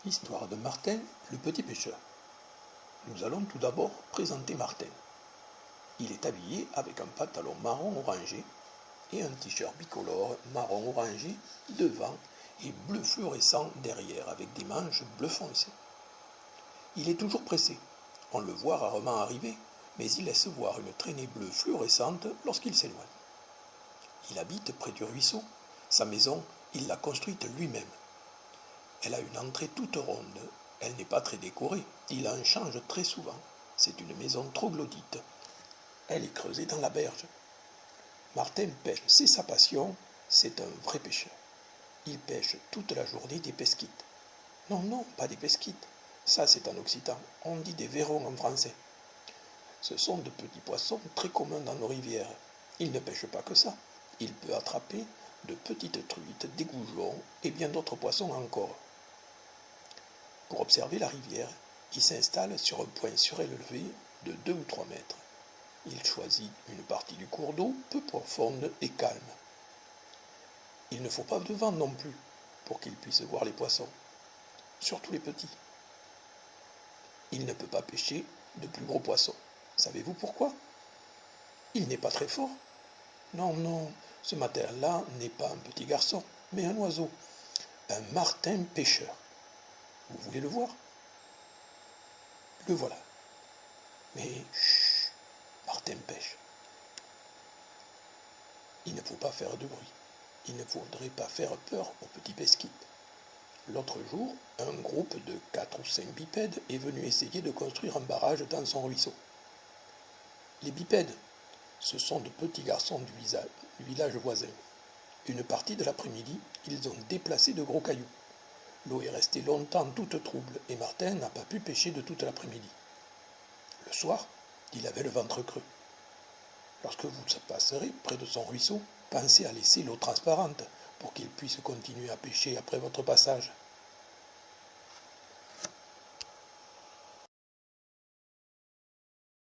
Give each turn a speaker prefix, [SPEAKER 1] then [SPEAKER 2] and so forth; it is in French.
[SPEAKER 1] Histoire de Martin, le petit pêcheur. Nous allons tout d'abord présenter Martin. Il est habillé avec un pantalon marron orangé et un t-shirt bicolore marron orangé devant et bleu fluorescent derrière avec des manches bleu foncé. Il est toujours pressé. On le voit rarement arriver, mais il laisse voir une traînée bleue fluorescente lorsqu'il s'éloigne. Il habite près du ruisseau. Sa maison, il l'a construite lui-même. Elle a une entrée toute ronde. Elle n'est pas très décorée. Il en change très souvent. C'est une maison troglodyte. Elle est creusée dans la berge. Martin pêche. C'est sa passion. C'est un vrai pêcheur. Il pêche toute la journée des pesquites. Non, pas des pesquites. Ça, c'est en occitan. On dit des vairons en français. Ce sont de petits poissons très communs dans nos rivières. Il ne pêche pas que ça. Il peut attraper de petites truites, des goujons et bien d'autres poissons encore. Pour observer la rivière, il s'installe sur un point surélevé de 2 ou 3 mètres. Il choisit une partie du cours d'eau peu profonde et calme. Il ne faut pas de vent non plus pour qu'il puisse voir les poissons, surtout les petits. Il ne peut pas pêcher de plus gros poissons. Savez-vous pourquoi? Il n'est pas très fort. Non, ce matin-là n'est pas un petit garçon, mais un oiseau, un martin pêcheur. Vous voulez le voir? Le voilà. Mais chut, Martin pêche. Il ne faut pas faire de bruit. Il ne faudrait pas faire peur aux petits pesquites. L'autre jour, un groupe de 4 ou 5 bipèdes est venu essayer de construire un barrage dans son ruisseau. Les bipèdes, ce sont de petits garçons du village voisin. Une partie de l'après-midi, ils ont déplacé de gros cailloux. L'eau est restée longtemps toute trouble et Martin n'a pas pu pêcher de toute l'après-midi. Le soir, il avait le ventre creux. Lorsque vous passerez près de son ruisseau, pensez à laisser l'eau transparente pour qu'il puisse continuer à pêcher après votre passage.